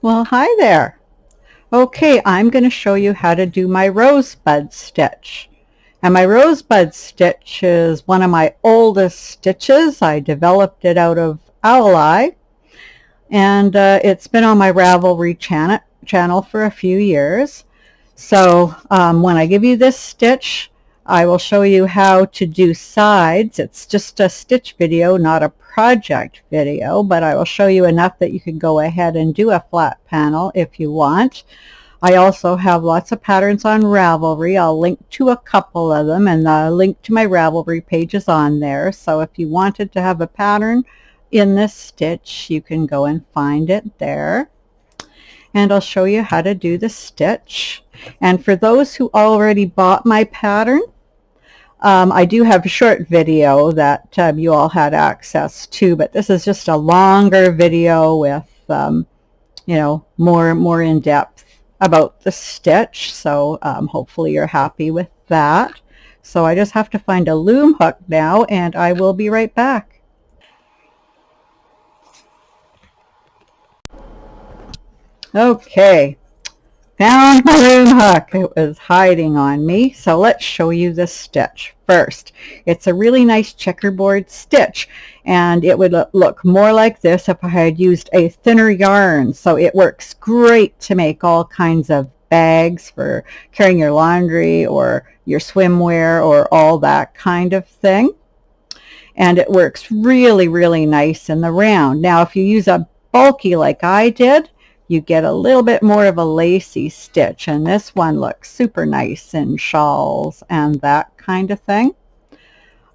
Well, hi there. Okay, I'm going to show you how to do my rosebud stitch. And my rosebud stitch is one of my oldest stitches. I developed it out of owl eye, and it's been on my Ravelry channel for a few years. So when I give you this stitch, I will show you how to do sides. It's just a stitch video, not a project video, but I will show you enough that you can go ahead and do a flat panel if you want. I also have lots of patterns on Ravelry. I'll link to a couple of them, and the link to my Ravelry page is on there. So if you wanted to have a pattern in this stitch, you can go and find it there. And I'll show you how to do the stitch. And for those who already bought my pattern, I do have a short video that you all had access to, but this is just a longer video with, you know, more in depth about the stitch. So hopefully you're happy with that. So I just have to find a loom hook now, and I will be right back. Okay, found my loom hook. It was hiding on me. So let's show you the stitch first. It's a really nice checkerboard stitch, and it would look more like this if I had used a thinner yarn. So it works great to make all kinds of bags for carrying your laundry or your swimwear or all that kind of thing. And it works really, really nice in the round. Now, if you use a bulky like I did, you get a little bit more of a lacy stitch, and this one looks super nice in shawls and that kind of thing.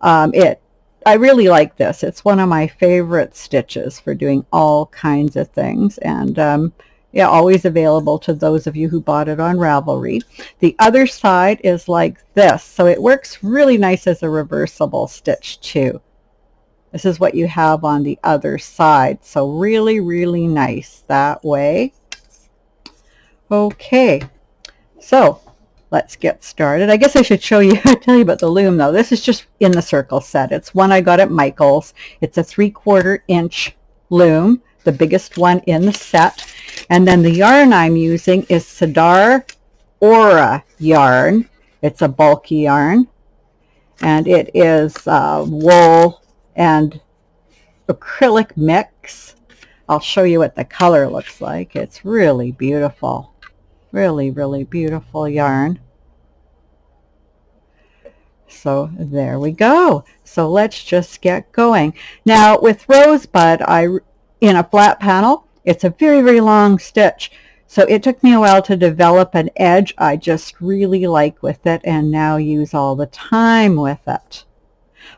I really like this. It's one of my favorite stitches for doing all kinds of things, and yeah, always available to those of you who bought it on Ravelry. The other side is like this, so it works really nice as a reversible stitch too. This is what you have on the other side. So really, really nice that way. Okay, so let's get started. I guess I should tell you about the loom though. This is just in the circle set. It's one I got at Michael's. It's a 3/4 inch loom, the biggest one in the set. And then the yarn I'm using is Cedar Aura yarn. It's a bulky yarn, and it is wool and acrylic mix. I'll show you what the color looks like. It's really beautiful. Really, really beautiful yarn. So there we go. So let's just get going. Now with Rosebud, in a flat panel, it's a very, very long stitch. So it took me a while to develop an edge I just really like with it and now use all the time with it.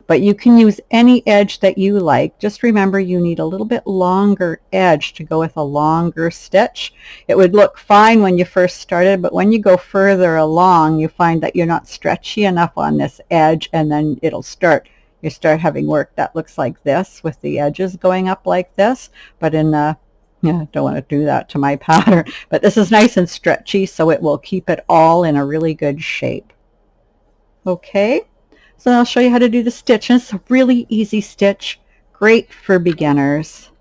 But you can use any edge that you like. Just remember you need a little bit longer edge to go with a longer stitch. It would look fine when you first started, but when you go further along, you find that you're not stretchy enough on this edge, and then you start having work that looks like this with the edges going up like this. But in the, yeah, don't want to do that to my pattern, but this is nice and stretchy, so it will keep it all in a really good shape. Okay. So I'll show you how to do the stitch. And it's a really easy stitch, great for beginners.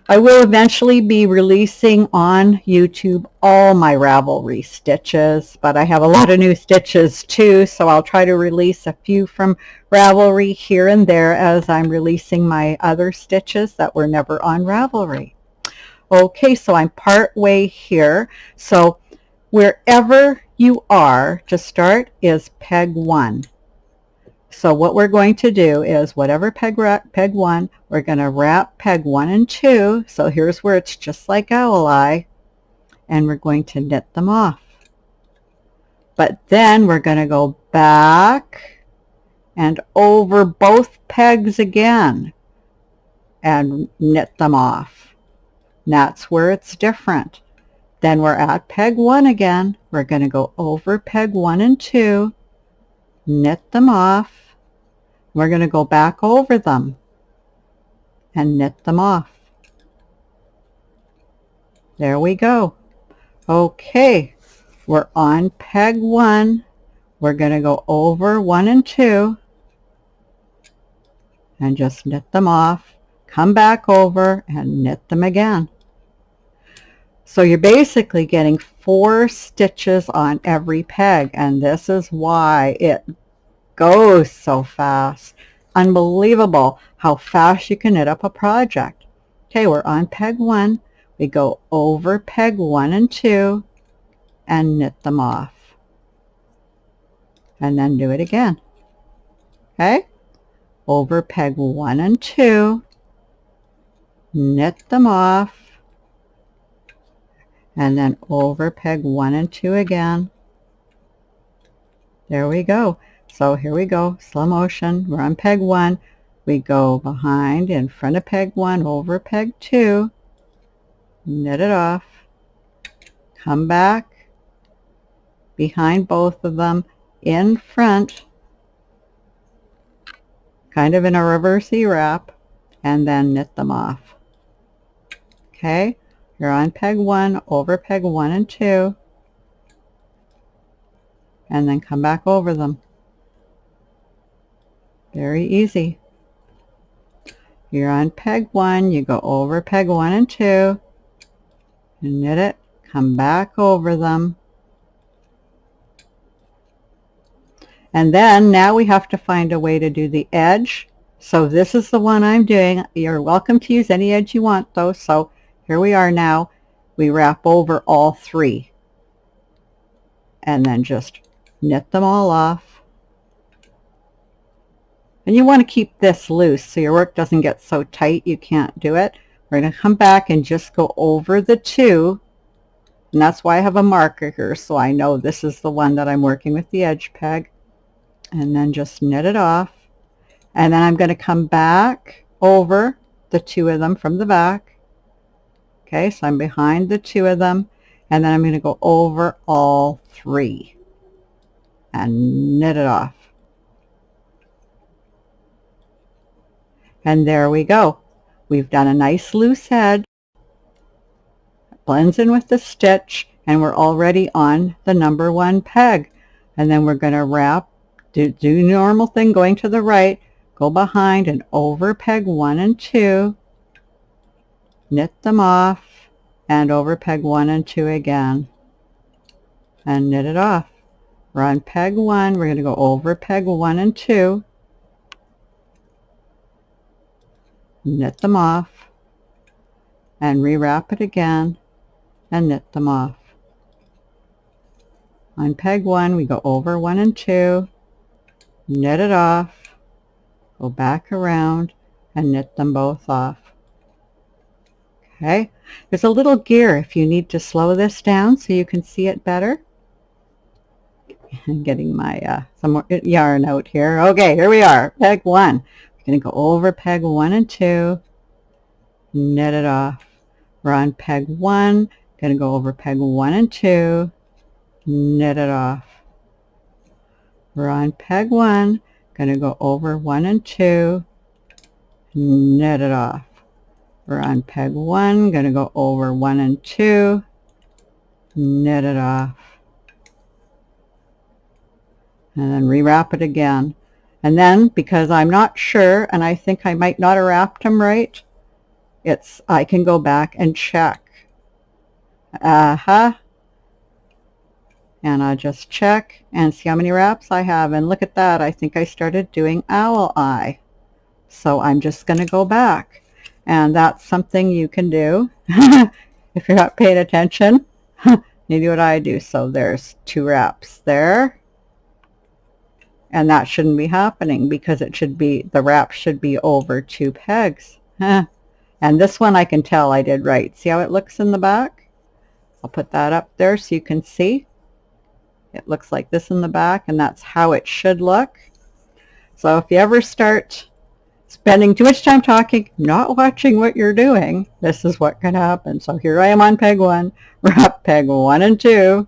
I will eventually be releasing on YouTube all my Ravelry stitches, but I have a lot of new stitches too, so I'll try to release a few from Ravelry here and there as I'm releasing my other stitches that were never on Ravelry. Okay, so I'm part way here. So wherever you are to start is peg 1. So what we're going to do is whatever peg 1, we're going to wrap peg 1 and 2. So here's where it's just like owl eye, and we're going to knit them off. But then we're going to go back and over both pegs again and knit them off. And that's where it's different. Then we're at peg 1 again. We're going to go over peg 1 and 2, knit them off. We're going to go back over them and knit them off. There we go. Okay, we're on peg 1. We're going to go over 1 and 2 and just knit them off. Come back over and knit them again. So you're basically getting 4 stitches on every peg, and this is why it goes so fast. Unbelievable how fast you can knit up a project. Okay, we're on peg 1. We go over peg 1 and 2 and knit them off. And then do it again. Okay, over peg 1 and 2, knit them off, and then over peg 1 and 2 again. There we go. So here we go, slow motion. We're on peg 1. We go behind, in front of peg 1, over peg 2, knit it off, come back, behind both of them, in front, kind of in a reverse wrap, and then knit them off. Okay, you're on peg 1, over peg 1 and 2, and then come back over them. Very easy. You're on peg 1, you go over peg 1 and 2, knit it, come back over them. And then now we have to find a way to do the edge. So this is the one I'm doing. You're welcome to use any edge you want though. So here we are now. We wrap over all 3 and then just knit them all off. And you want to keep this loose so your work doesn't get so tight you can't do it. We're going to come back and just go over the 2. And that's why I have a marker here, so I know this is the one that I'm working with the edge peg. And then just knit it off. And then I'm going to come back over the 2 of them from the back. Okay, so I'm behind the 2 of them. And then I'm going to go over all 3 and knit it off. And there we go. We've done a nice loose edge. It blends in with the stitch, and we're already on the number 1 peg. And then we're going to wrap, do normal thing, going to the right, go behind and over peg 1 and 2, knit them off, and over peg 1 and 2 again, and knit it off. We're on peg 1, we're going to go over peg 1 and 2, knit them off, and rewrap it again, and knit them off. On peg 1, we go over 1 and 2, knit it off, go back around, and knit them both off. Okay, there's a little gear if you need to slow this down so you can see it better. I'm getting my some more yarn out here. Okay, here we are, peg 1. We're going to go over peg 1 and 2, knit it off. We're on peg 1, going to go over peg 1 and 2, knit it off. We're on peg 1, going to go over 1 and 2, knit it off. We're on peg 1, going to go over 1 and 2, knit it off. And then rewrap it again. And then, because I'm not sure, and I think I might not have wrapped them right, I can go back and check. And I'll just check and see how many wraps I have. And look at that, I think I started doing owl eye. So I'm just going to go back. And that's something you can do if you're not paying attention. You do what I do. So there's 2 wraps there. And that shouldn't be happening because it should be, the wrap should be over 2 pegs. And this one I can tell I did right. See how it looks in the back? I'll put that up there so you can see. It looks like this in the back, and that's how it should look. So if you ever start spending too much time talking, not watching what you're doing, this is what can happen. So here I am on peg 1, wrap peg 1 and 2,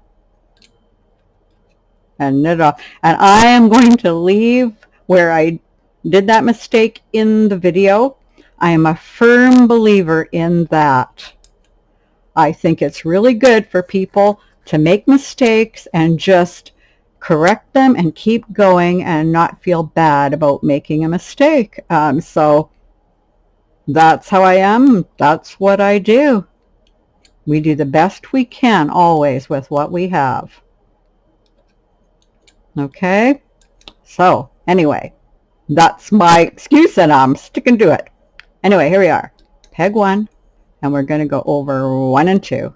and knit off. And I am going to leave where I did that mistake in the video. I am a firm believer in that. I think it's really good for people to make mistakes and just correct them and keep going and not feel bad about making a mistake. So that's how I am. That's what I do. We do the best we can always with what we have. Okay, so anyway, that's my excuse and I'm sticking to it. Anyway, here we are. Peg 1, and we're going to go over 1 and 2.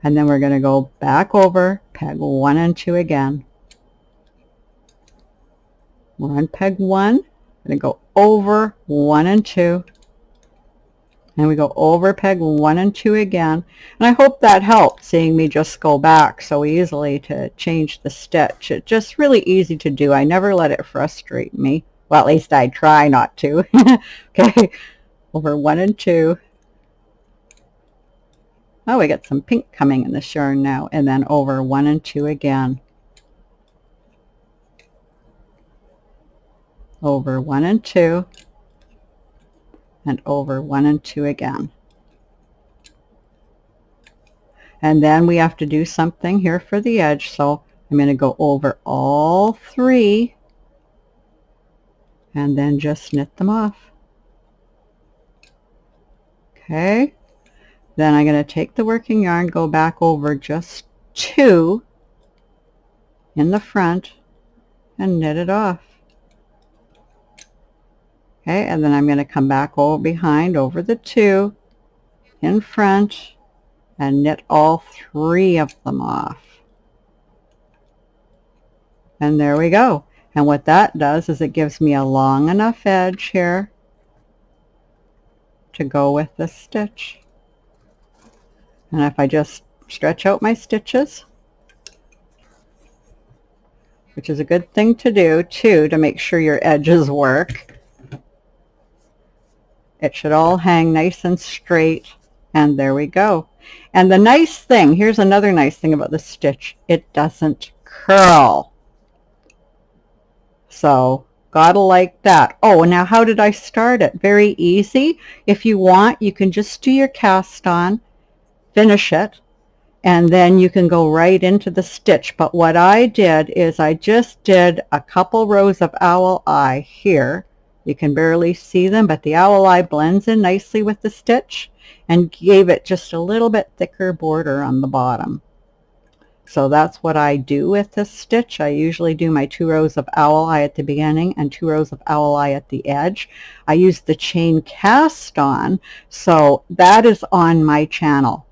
And then we're going to go back over, peg 1 and 2 again. We're on peg 1, going to go over 1 and 2. And we go over peg 1 and 2 again. And I hope that helped, seeing me just go back so easily to change the stitch. It's just really easy to do. I never let it frustrate me. Well, at least I try not to. Okay, over 1 and 2. Oh, we got some pink coming in this yarn now. And then over 1 and 2 again. Over 1 and 2. And over 1 and 2 again. And then we have to do something here for the edge. So I'm going to go over all 3 and then just knit them off. Okay. Then I'm going to take the working yarn, go back over just 2 in the front and knit it off. Okay, and then I'm going to come back over behind over the 2 in front and knit all 3 of them off. And there we go. And what that does is it gives me a long enough edge here to go with this stitch. And if I just stretch out my stitches, which is a good thing to do too, to make sure your edges work, it should all hang nice and straight. And there we go. And the nice thing, here's another nice thing about the stitch, it doesn't curl. So gotta like that. Oh, now how did I start it? Very easy. If you want, you can just do your cast on, finish it, and then you can go right into the stitch. But what I did is I just did a couple rows of owl eye here. You can barely see them, but the owl eye blends in nicely with the stitch and gave it just a little bit thicker border on the bottom. So that's what I do with this stitch. I usually do my 2 rows of owl eye at the beginning and 2 rows of owl eye at the edge. I use the chain cast on, so that is on my channel.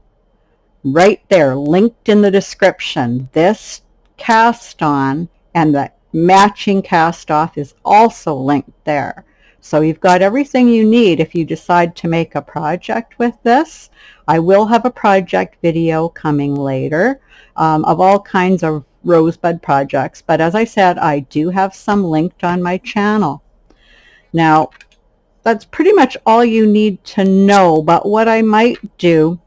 Right there, linked in the description. This cast on and the matching cast off is also linked there. So you've got everything you need if you decide to make a project with this. I will have a project video coming later of all kinds of rosebud projects, but as I said, I do have some linked on my channel. Now, that's pretty much all you need to know, but what I might do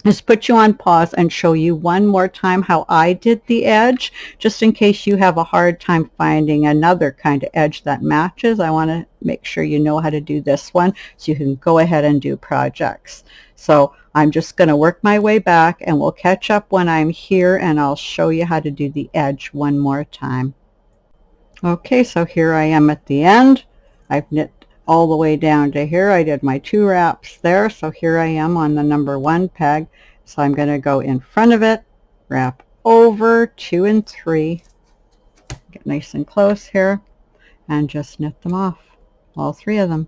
is put you on pause and show you one more time how I did the edge, just in case you have a hard time finding another kind of edge that matches. I want to make sure you know how to do this one so you can go ahead and do projects. So I'm just going to work my way back and we'll catch up when I'm here and I'll show you how to do the edge one more time. Okay, so here I am at the end. I've knit all the way down to here. I did my 2 wraps there, so here I am on the number 1 peg. So I'm going to go in front of it, wrap over 2 and 3, get nice and close here, and just knit them off, all 3 of them.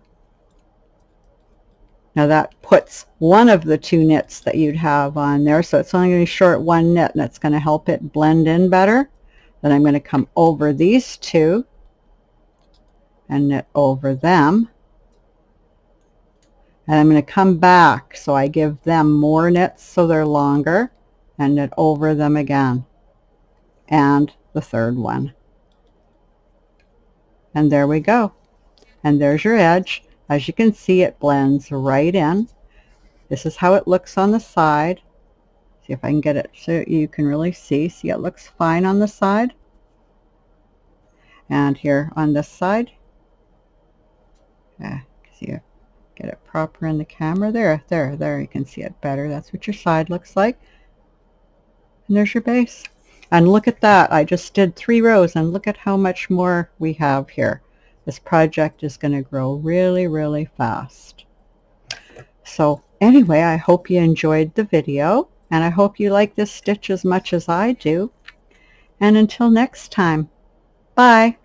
Now that puts one of the 2 knits that you'd have on there, so it's only going to be short 1 knit, and it's going to help it blend in better. Then I'm going to come over these 2 and knit over them. And I'm going to come back, so I give them more knits so they're longer, and knit over them again. And the 3rd one. And there we go. And there's your edge. As you can see, it blends right in. This is how it looks on the side. See if I can get it so you can really see. See, it looks fine on the side. And here on this side. See it. Get it proper in the camera. There, you can see it better. That's what your side looks like. And there's your base. And look at that. I just did 3 rows, and look at how much more we have here. This project is going to grow really, really fast. So Anyway, I hope you enjoyed the video, and I hope you like this stitch as much as I do. And until next time, bye.